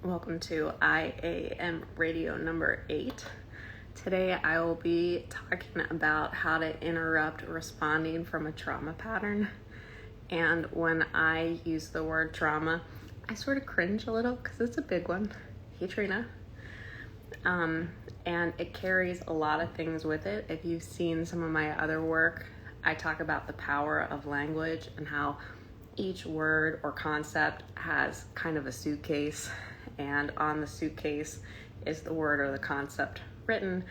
Welcome to iAMradio number 8. Today I will be talking about how to interrupt responding from a trauma pattern. And when I use the word trauma, I sort of cringe a little because it's a big one. Hey, Trina. And it carries a lot of things with it. If you've seen some of my other work, I talk about the power of language and how each word or concept has kind of a suitcase, and on the suitcase is the word or the concept written,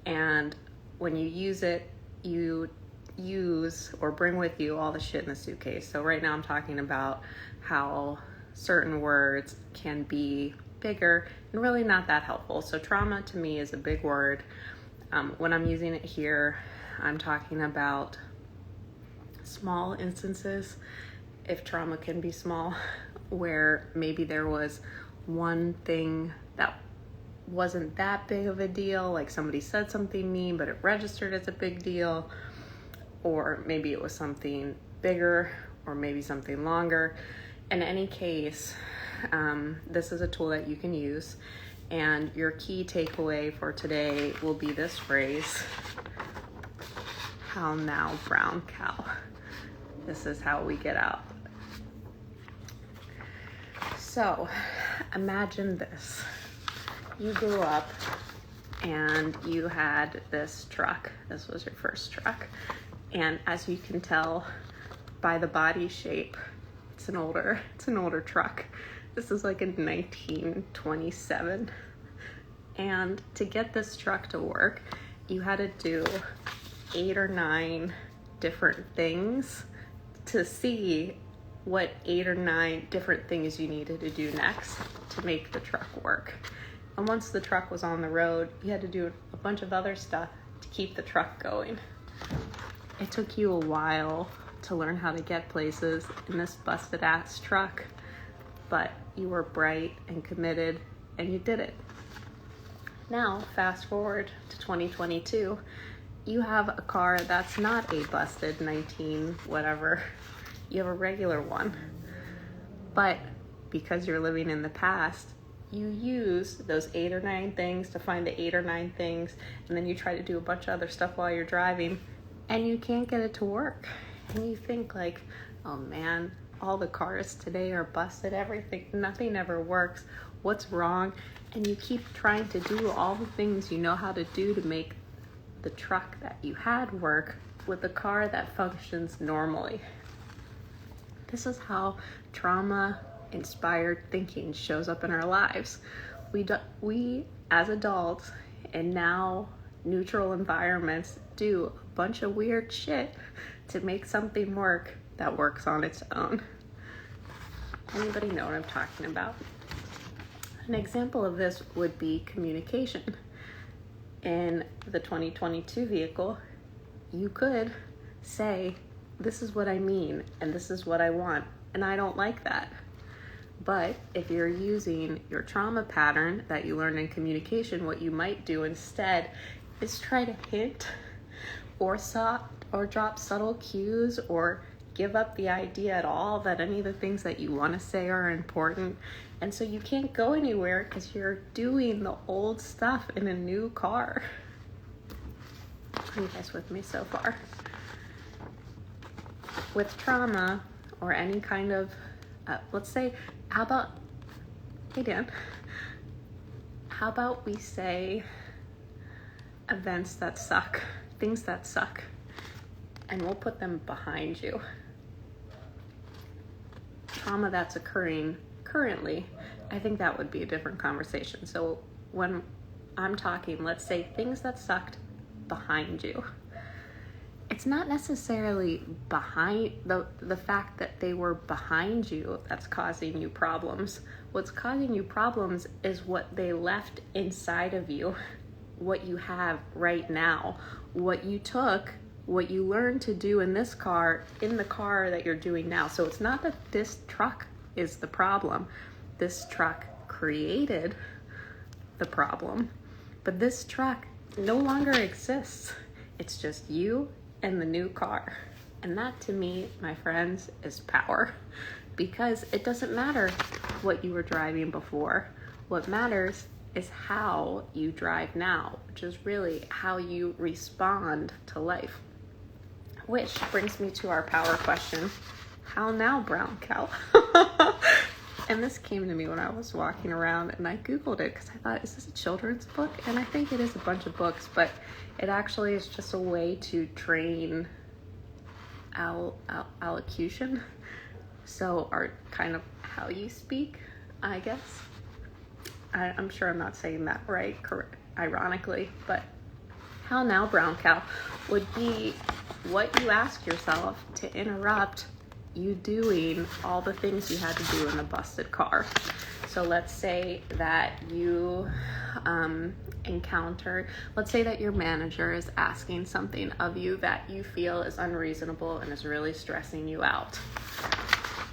and when you use it, you use or bring with you all the shit in the suitcase. So right now I'm talking about how certain words can be bigger and really not that helpful. So trauma to me is a big word. When I'm using it here, I'm talking about small instances, if trauma can be small, where maybe there was one thing that wasn't that big of a deal, like somebody said something mean, but it registered as a big deal, or maybe it was something bigger, or maybe something longer. In any case, this is a tool that you can use, and your key takeaway for today will be this phrase, "How now, brown cow?" This is how we get out. So, imagine this. You grew up and you had this truck. This was your first truck. And as you can tell by the body shape, it's an older truck. This is like in 1927. And to get this truck to work, you had to do 8 or 9 different things to see what 8 or 9 different things you needed to do next to make the truck work. And once the truck was on the road, you had to do a bunch of other stuff to keep the truck going. It took you a while to learn how to get places in this busted ass truck, but you were bright and committed and you did it. Now, fast forward to 2022, you have a car that's not a busted 19 whatever. You have a regular one. But because you're living in the past, you use those 8 or 9 things to find the 8 or 9 things, and then you try to do a bunch of other stuff while you're driving, and you can't get it to work. And you think like, oh man, all the cars today are busted, nothing ever works. What's wrong? And you keep trying to do all the things you know how to do to make the truck that you had work with a car that functions normally. This is how trauma-inspired thinking shows up in our lives. We as adults in now neutral environments do a bunch of weird shit to make something work that works on its own. Anybody know what I'm talking about? An example of this would be communication. In the 2022 vehicle, you could say, this is what I mean, and this is what I want, and I don't like that. But if you're using your trauma pattern that you learned in communication, what you might do instead is try to hint or drop subtle cues or give up the idea at all that any of the things that you want to say are important. And so you can't go anywhere because you're doing the old stuff in a new car. Are you guys with me so far? With trauma or any kind of, let's say, hey Dan, how about we say events that suck, things that suck, and we'll put them behind you. Trauma that's occurring currently, I think that would be a different conversation. So when I'm talking, let's say things that sucked behind you. It's not necessarily behind the fact that they were behind you that's causing you problems. What's causing you problems is what they left inside of you, what you have right now, what you took, what you learned to do in this car, in the car that you're doing now. So it's not that this truck is the problem. This truck created the problem, but this truck no longer exists. It's just you and the new car. And that to me, my friends, is power, because it doesn't matter what you were driving before, What matters is how you drive now, which is really how you respond to life. Which brings me to our power question. How now, brown cow? And this came to me when I was walking around, and I Googled it because I thought, is this a children's book? And I think it is a bunch of books, but it actually is just a way to train allocution. So, kind of how you speak, I guess. I'm sure I'm not saying that right, ironically, but how now, brown cow would be what you ask yourself to interrupt you doing all the things you had to do in the busted car. So let's say that you let's say that your manager is asking something of you that you feel is unreasonable and is really stressing you out.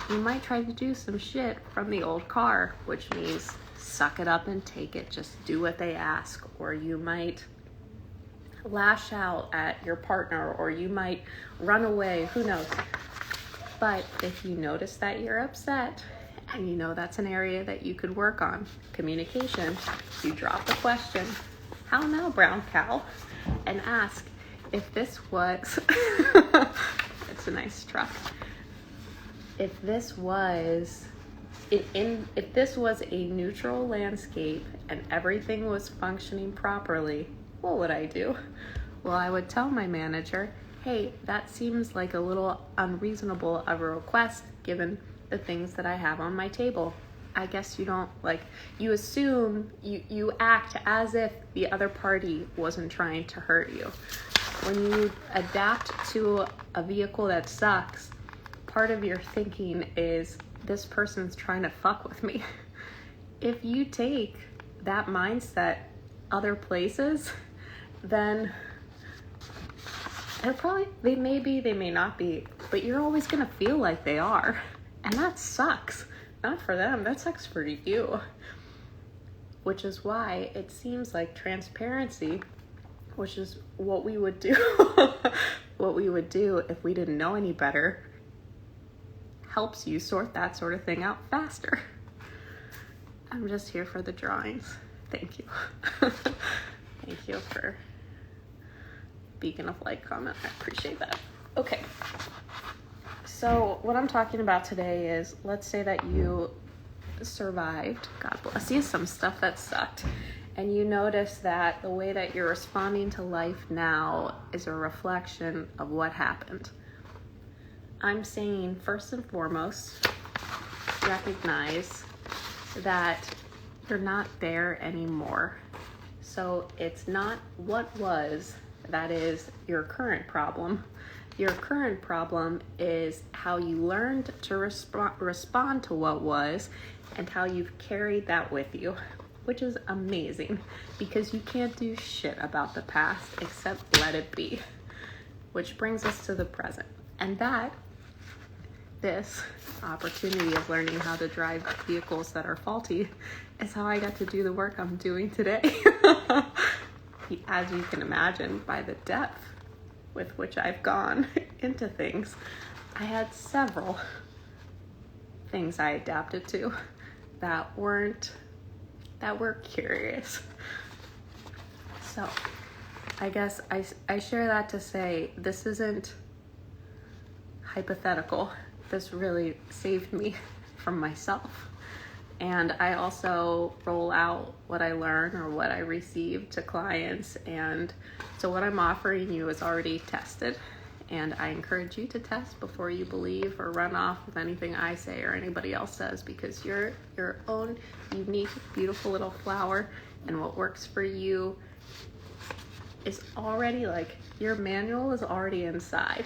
You might try to do some shit from the old car, which means suck it up and take it, just do what they ask. Or you might lash out at your partner, or you might run away, who knows. But if you notice that you're upset and you know that's an area that you could work on, communication, you drop the question, how now, brown cow, and ask if this was, it's a nice truck, if this was a neutral landscape and everything was functioning properly, what would I do? Well, I would tell my manager, hey, that seems like a little unreasonable of a request given the things that I have on my table. I guess you assume, you act as if the other party wasn't trying to hurt you. When you adapt to a vehicle that sucks, part of your thinking is, this person's trying to fuck with me. If you take that mindset other places, then they may be, they may not be, but you're always going to feel like they are. And that sucks. Not for them, that sucks for you. Which is why it seems like transparency, which is what we would do, what we would do if we didn't know any better, helps you sort that sort of thing out faster. I'm just here for the drawings. Thank you. Thank you for beacon of light comment. I appreciate that. Okay. So what I'm talking about today is, let's say that you survived, God bless you, some stuff that sucked, and you notice that the way that you're responding to life now is a reflection of what happened. I'm saying, first and foremost, recognize that you're not there anymore. So it's not what was that is your current problem. Your current problem is how you learned to respond to what was and how you've carried that with you, which is amazing because you can't do shit about the past except let it be. Which brings us to the present. And this opportunity of learning how to drive vehicles that are faulty is how I got to do the work I'm doing today. As you can imagine, by the depth with which I've gone into things, I had several things I adapted to that were curious. So I guess I share that to say this isn't hypothetical. This really saved me from myself. And I also roll out what I learn or what I receive to clients. And so what I'm offering you is already tested. And I encourage you to test before you believe or run off with anything I say or anybody else says, because you're your own unique, beautiful little flower. And what works for you is already your manual is already inside.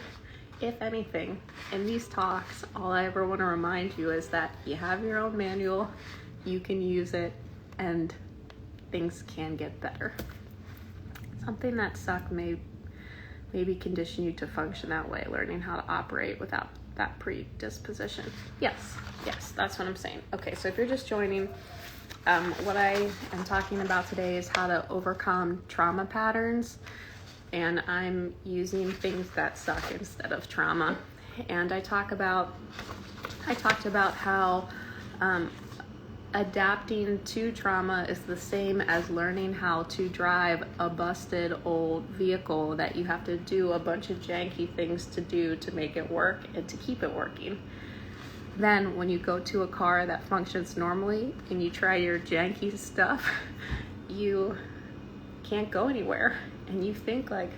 If anything, in these talks, all I ever want to remind you is that you have your own manual, you can use it, and things can get better. Something that sucked may maybe condition you to function that way, learning how to operate without that predisposition. Yes, that's what I'm saying. Okay, so if you're just joining, what I am talking about today is how to overcome trauma patterns. And I'm using things that suck instead of trauma. And I talked about how adapting to trauma is the same as learning how to drive a busted old vehicle that you have to do a bunch of janky things to do to make it work and to keep it working. Then when you go to a car that functions normally and you try your janky stuff, you can't go anywhere. And you think like,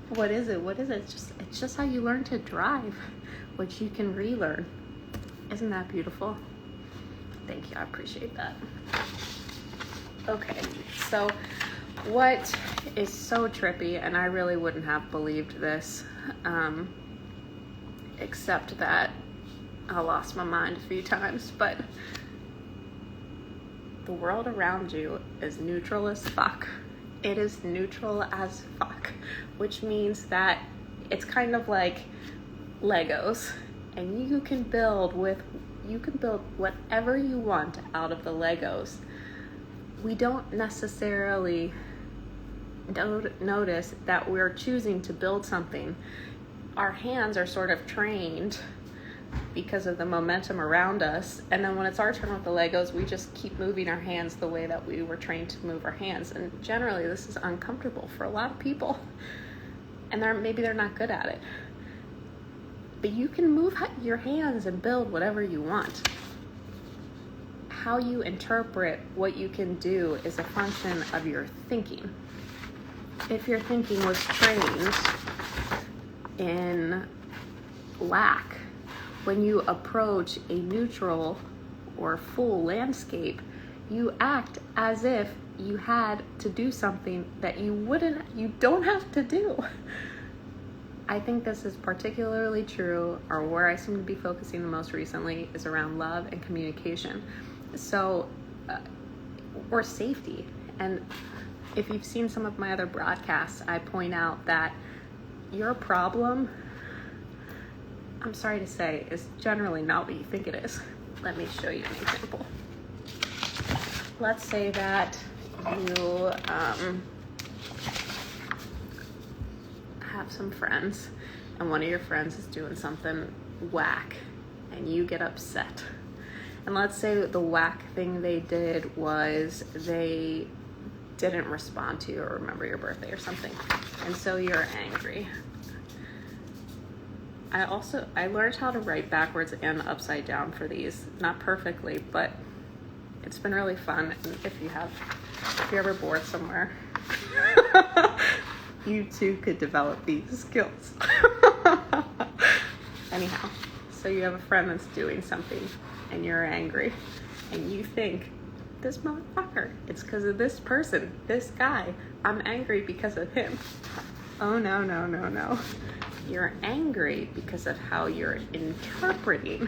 what is it? It's just how you learn to drive, which you can relearn. Isn't that beautiful? Thank you, I appreciate that. Okay, so what is so trippy, and I really wouldn't have believed this, except that I lost my mind a few times, but the world around you is neutral as fuck. It is neutral as fuck, which means that it's kind of like Legos, and you can build whatever you want out of the Legos. We don't necessarily notice that we're choosing to build something. Our hands are sort of trained because of the momentum around us, and then when it's our turn with the Legos, we just keep moving our hands the way that we were trained to move our hands. And generally this is uncomfortable for a lot of people, and maybe they're not good at it. But you can move your hands and build whatever you want. How you interpret what you can do is a function of your thinking. If your thinking was trained in lack, when you approach a neutral or full landscape, you act as if you had to do something that you don't have to do. I think this is particularly true, or where I seem to be focusing the most recently is around love and communication. So, or safety. And if you've seen some of my other broadcasts, I point out that your problem, I'm sorry to say, is generally not what you think it is. Let me show you an example. Let's say that you have some friends, and one of your friends is doing something whack, and you get upset. And let's say the whack thing they did was they didn't respond to you or remember your birthday or something, and so you're angry. I learned how to write backwards and upside down for these. Not perfectly, but it's been really fun. And if you're ever bored somewhere, you too could develop these skills. Anyhow, so you have a friend that's doing something and you're angry, and you think, this motherfucker, it's because of this person, this guy, I'm angry because of him. Oh no. You're angry because of how you're interpreting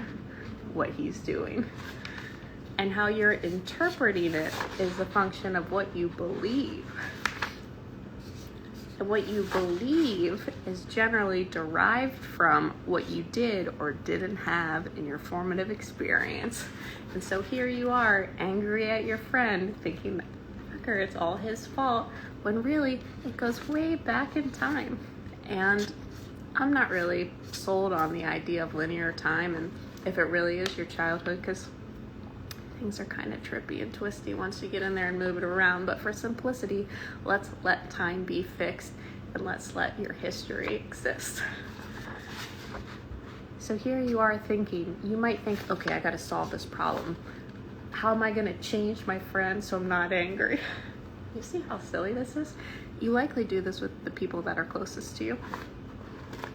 what he's doing. And how you're interpreting it is a function of what you believe. And what you believe is generally derived from what you did or didn't have in your formative experience. And so here you are, angry at your friend, thinking, fucker, it's all his fault, when really it goes way back in time. And I'm not really sold on the idea of linear time, and if it really is your childhood, because things are kind of trippy and twisty once you get in there and move it around. But for simplicity, let's let time be fixed, and let's let your history exist. So here you are thinking, you might think, okay, I got to solve this problem. How am I going to change my friend so I'm not angry? You see how silly this is? You likely do this with the people that are closest to you.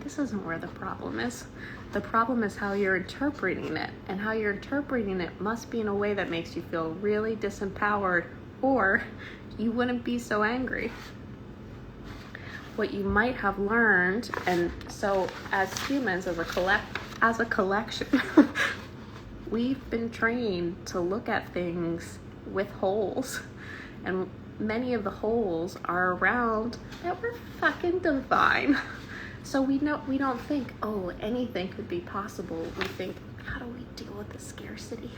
This isn't where the problem is. The problem is how you're interpreting it, and how you're interpreting it must be in a way that makes you feel really disempowered, or you wouldn't be so angry. What you might have learned, and so as humans, as a collection, we've been trained to look at things with holes, and many of the holes are around that we're fucking divine. So we don't think, oh, anything could be possible. We think, how do we deal with the scarcity?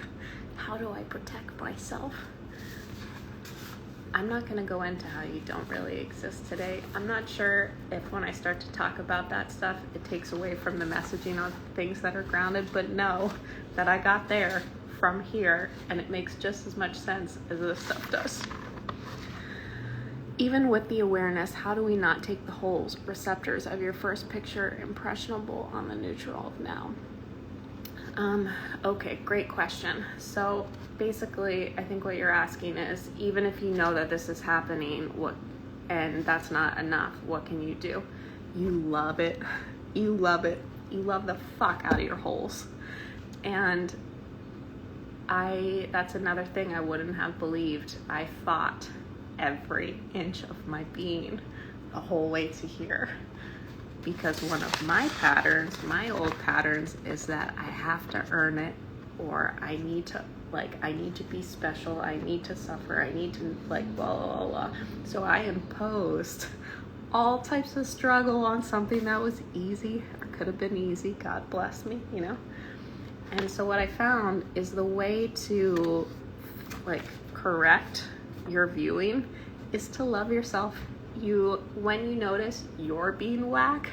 How do I protect myself? I'm not going to go into how you don't really exist today. I'm not sure if when I start to talk about that stuff, it takes away from the messaging of things that are grounded, but know that I got there from here, and it makes just as much sense as this stuff does. Even with the awareness, how do we not take the holes, receptors of your first picture impressionable on the neutral of now? Okay, great question. So basically, I think what you're asking is, even if you know that this is happening, and that's not enough, what can you do? You love it. You love it. You love the fuck out of your holes. And that's another thing I wouldn't have believed. I fought every inch of my being the whole way to here. Because one of my patterns, my old patterns, is that I have to earn it, or I need to be special, I need to suffer, I need to blah, blah, blah. So I imposed all types of struggle on something that was easy, or could have been easy, God bless me, And so what I found is the way to correct your viewing is to love yourself. When you notice you're being whack,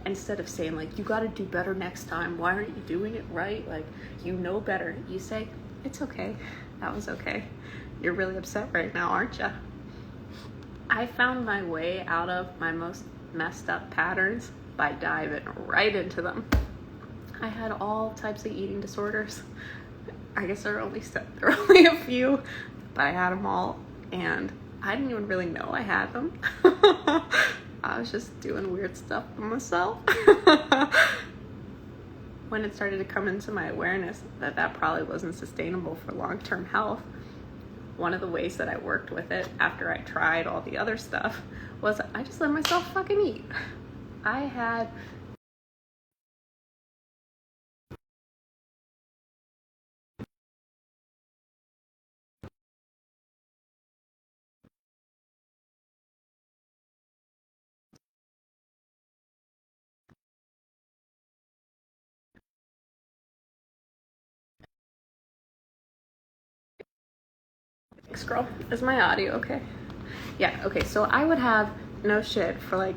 instead of saying you got to do better next time, why aren't you doing it right, better, you say, it's okay, that was okay, you're really upset right now, aren't you? I found my way out of my most messed up patterns by diving right into them. I had all types of eating disorders. I guess there are only a few, but I had them all, and I didn't even really know I had them. I was just doing weird stuff for myself. When it started to come into my awareness that probably wasn't sustainable for long-term health, one of the ways that I worked with it after I tried all the other stuff was I just let myself fucking eat. I had scroll. Is my audio okay? Yeah, okay. So I would have, no shit, for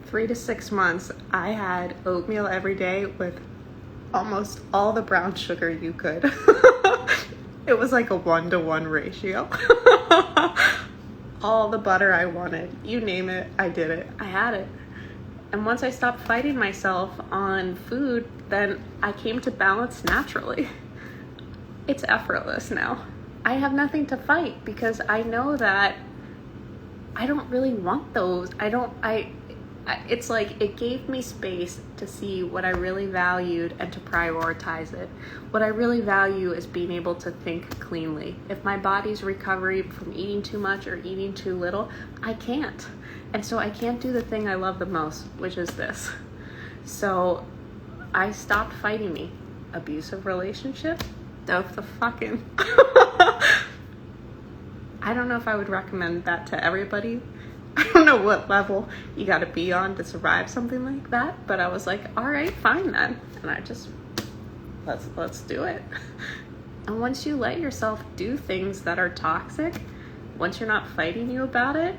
3 to 6 months, I had oatmeal every day with almost all the brown sugar you could. It was like a 1-to-1 ratio. All the butter I wanted, you name it, I did it. I had it. And once I stopped fighting myself on food, then I came to balance naturally. It's effortless now. I have nothing to fight because I know that I don't really want those. It's it gave me space to see what I really valued and to prioritize it. What I really value is being able to think cleanly. If my body's recovering from eating too much or eating too little, I can't. And so I can't do the thing I love the most, which is this. So I stopped fighting me. Abusive relationship? The fucking... I don't know if I would recommend that to everybody. I don't know what level you got to be on to survive something like that, but I was like, all right, fine then. And I just, let's do it. And once you let yourself do things that are toxic, once you're not fighting you about it,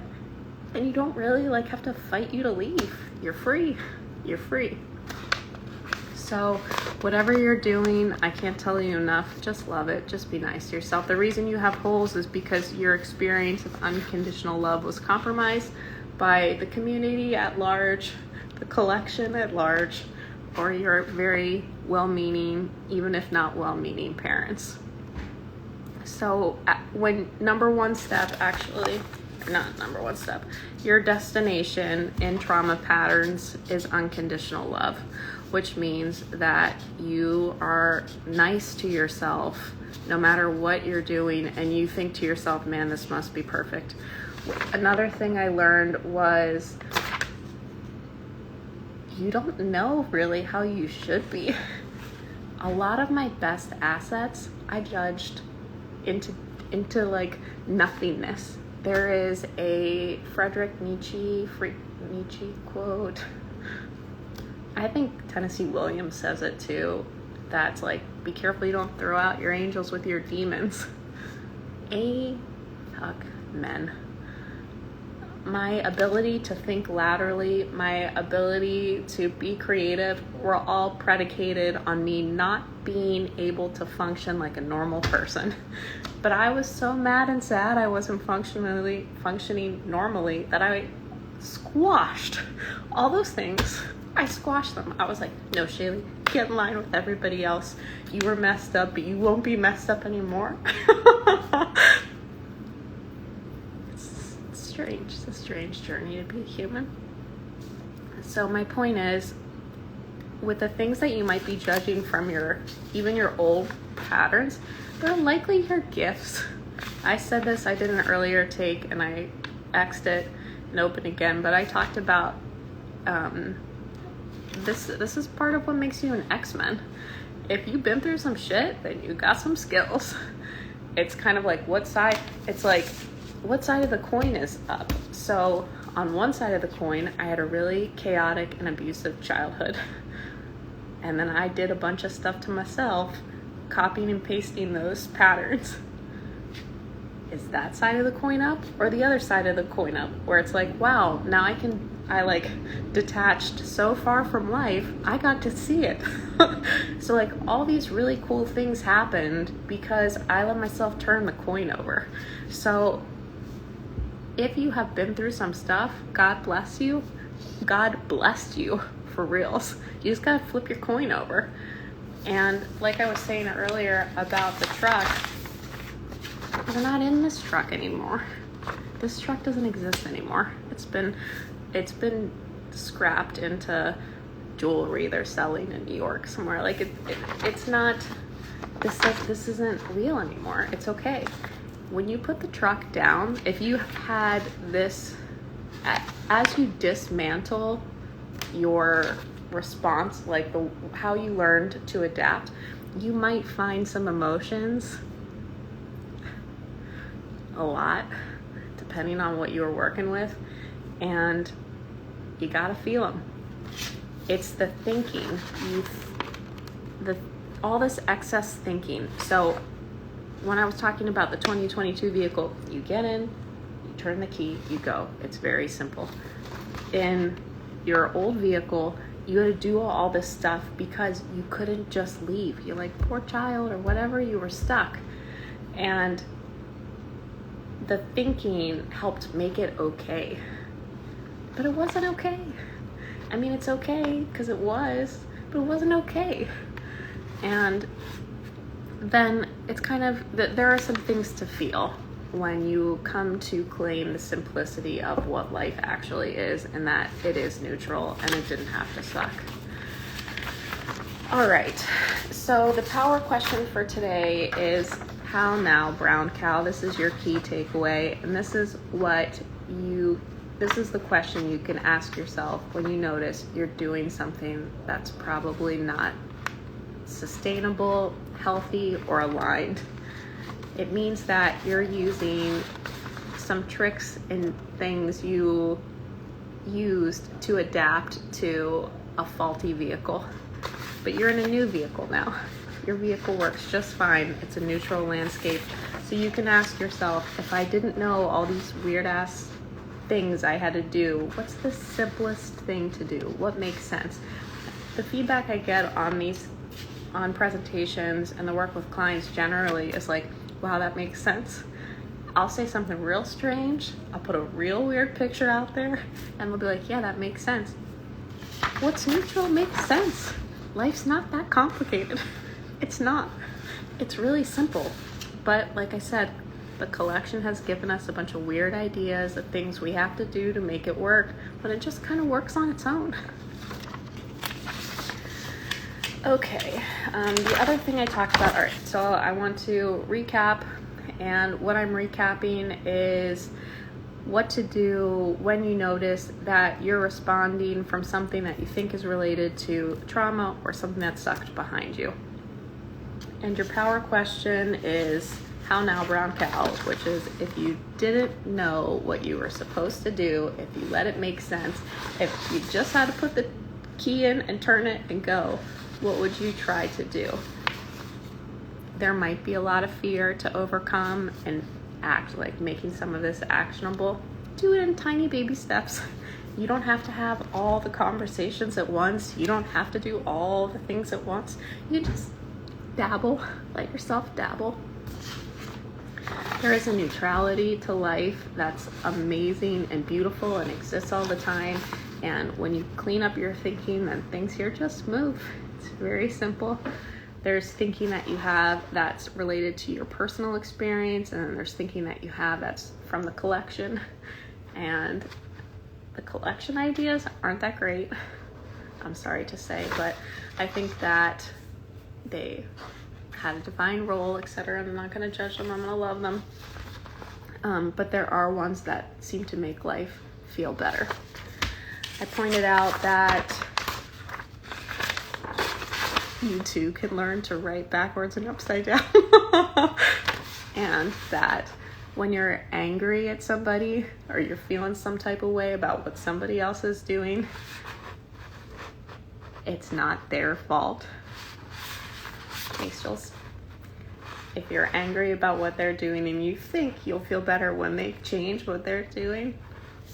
then you don't really have to fight you to leave. You're free. You're free. So whatever you're doing, I can't tell you enough. Just love it. Just be nice to yourself. The reason you have holes is because your experience of unconditional love was compromised by the community at large, the collection at large, or your very well-meaning, even if not well-meaning parents. So your destination in trauma patterns is unconditional love, which means that you are nice to yourself no matter what you're doing, and you think to yourself, man, this must be perfect. Another thing I learned was you don't know really how you should be. A lot of my best assets I judged into nothingness. There is a Friedrich Nietzsche quote. I think Tennessee Williams says it too. That's be careful you don't throw out your angels with your demons. Fuck men. my ability to think laterally, my ability to be creative were all predicated on me not being able to function like a normal person. But I was so mad and sad I wasn't functioning normally that I squashed all those things. I squashed them. I was like, no, Shaylee, get in line with everybody else. You were messed up, but you won't be messed up anymore. It's a strange journey to be a human. So my point is, with the things that you might be judging from even your old patterns, they're likely your gifts. I said this, I did an earlier take and I X'd it and opened again, but I talked about this is part of what makes you an X-Men. If you've been through some shit, then you got some skills. It's kind of like what side of the coin is up. So on one side of the coin, I had a really chaotic and abusive childhood. And then I did a bunch of stuff to myself, copying and pasting those patterns. Is that side of the coin up, or the other side of the coin up, where it's like, wow, now I like detached so far from life, I got to see it. So like all these really cool things happened because I let myself turn the coin over. So if you have been through some stuff, God bless you. God blessed you for reals. You just gotta flip your coin over. And like I was saying earlier about the truck, we're not in this truck anymore. This truck doesn't exist anymore. It's been scrapped into jewelry they're selling in New York somewhere. Like it's not, this isn't real anymore. It's okay. When you put the truck down, if you had this, as you dismantle your response, like how you learned to adapt, you might find some emotions, a lot, depending on what you were working with, and you gotta feel them. It's the thinking, all this excess thinking. So when I was talking about the 2022 vehicle, you get in, you turn the key, you go. It's very simple. In your old vehicle, you had to do all this stuff because you couldn't just leave. You're like, poor child or whatever, you were stuck. And the thinking helped make it okay. But it wasn't okay. I mean, it's okay because it was, but it wasn't okay. And then it's kind of, there are some things to feel when you come to claim the simplicity of what life actually is, and that it is neutral and it didn't have to suck. All right, so the power question for today is, how now, brown cow? This is your key takeaway, and this is the question you can ask yourself when you notice you're doing something that's probably not sustainable, healthy, or aligned. It means that you're using some tricks and things you used to adapt to a faulty vehicle. But you're in a new vehicle now. Your vehicle works just fine. It's a neutral landscape. So you can ask yourself, if I didn't know all these weird ass things I had to do, what's the simplest thing to do? What makes sense? The feedback I get on presentations and the work with clients generally is like, wow, that makes sense. I'll say something real strange, I'll put a real weird picture out there, and they'll be like, yeah, that makes sense. What's neutral makes sense. Life's not that complicated. It's not. It's really simple. But like I said, the collection has given us a bunch of weird ideas of things we have to do to make it work, but it just kind of works on its own. Okay, the other thing I talked about, all right, so I want to recap, and what I'm recapping is what to do when you notice that you're responding from something that you think is related to trauma or something that sucked behind you. And your power question is, how now, brown cow, which is, if you didn't know what you were supposed to do, if you let it make sense, if you just had to put the key in and turn it and go, what would you try to do? There might be a lot of fear to overcome and act, like making some of this actionable. do it in tiny baby steps. You don't have to have all the conversations at once. You don't have to do all the things at once. You just dabble, let yourself dabble. There is a neutrality to life that's amazing and beautiful and exists all the time. And when you clean up your thinking, then things here just move. It's very simple. There's thinking that you have that's related to your personal experience, and then there's thinking that you have that's from the collection. And the collection ideas aren't that great, I'm sorry to say, but I think that they had a divine role, etc. I'm not going to judge them, I'm going to love them. But there are ones that seem to make life feel better. I pointed out that you too can learn to write backwards and upside down. And that when you're angry at somebody or you're feeling some type of way about what somebody else is doing, it's not their fault. Angels, if you're angry about what they're doing and you think you'll feel better when they change what they're doing,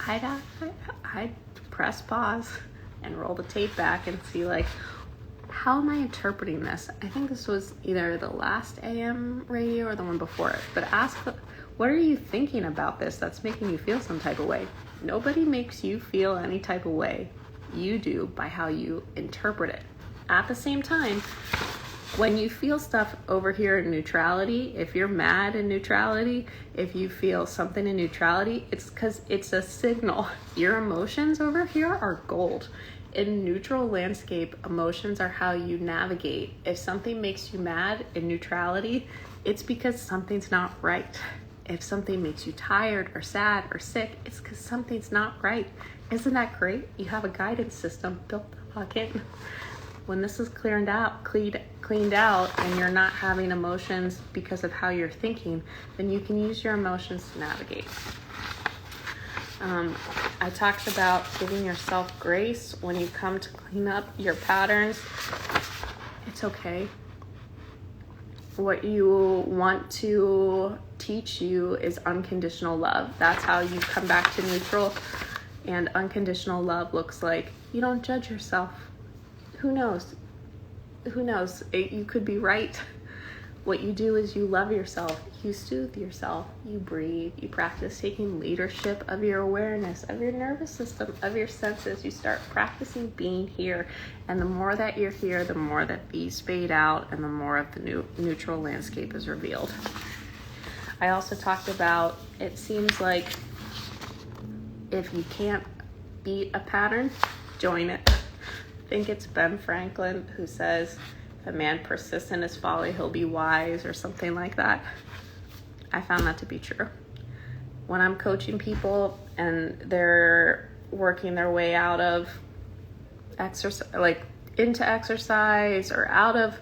I'd press pause and roll the tape back and see, like, how am I interpreting this? I think this was either the last iAMradio or the one before it, but ask, what are you thinking about this that's making you feel some type of way? Nobody makes you feel any type of way. You do by how you interpret it. At the same time, when you feel stuff over here in neutrality, if you're mad in neutrality, if you feel something in neutrality, it's because it's a signal. Your emotions over here are gold. In neutral landscape, emotions are how you navigate. If something makes you mad in neutrality, it's because something's not right. If something makes you tired or sad or sick, it's because something's not right. Isn't that great? You have a guidance system built the fuck in. When this is cleaned out, and you're not having emotions because of how you're thinking, then you can use your emotions to navigate. I talked about giving yourself grace when you come to clean up your patterns. It's okay. What you want to teach you is unconditional love. That's how you come back to neutral. And unconditional love looks like you don't judge yourself. Who knows? You could be right. What you do is you love yourself, you soothe yourself, you breathe, you practice taking leadership of your awareness, of your nervous system, of your senses. You start practicing being here. And the more that you're here, the more that these fade out and the more of the neutral landscape is revealed. I also talked about, it seems like if you can't beat a pattern, join it. I think it's Ben Franklin who says, if a man persists in his folly, he'll be wise, or something like that. I found that to be true. When I'm coaching people and they're working their way out of exercise, like into exercise, or out of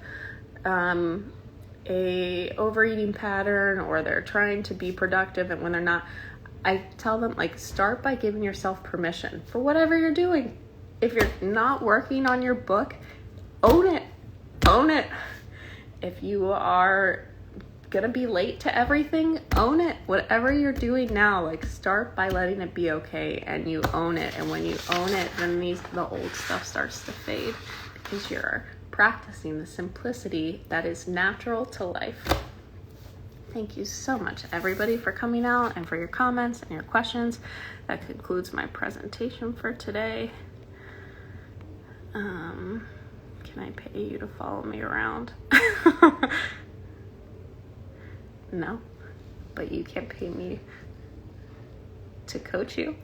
a overeating pattern, or they're trying to be productive, and when they're not, I tell them, like, start by giving yourself permission for whatever you're doing. If you're not working on your book, own it. Own it. If you are gonna be late to everything, own it. Whatever you're doing now, like, start by letting it be okay, and you own it. And when you own it, then the old stuff starts to fade, because you're practicing the simplicity that is natural to life. Thank you so much, everybody, for coming out and for your comments and your questions. That concludes my presentation for today. Can I pay you to follow me around? No, but you can pay me to coach you.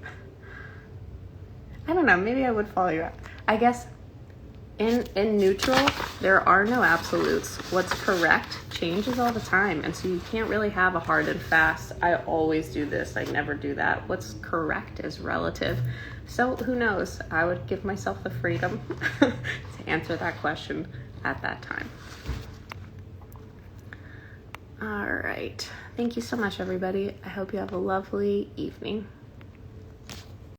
I don't know, maybe I would follow you around. I guess in neutral, there are no absolutes. What's correct changes all the time, and so you can't really have a hard and fast, I always do this, I never do that. What's correct is relative. So who knows? I would give myself the freedom to answer that question at that time. All right. Thank you so much, everybody. I hope you have a lovely evening.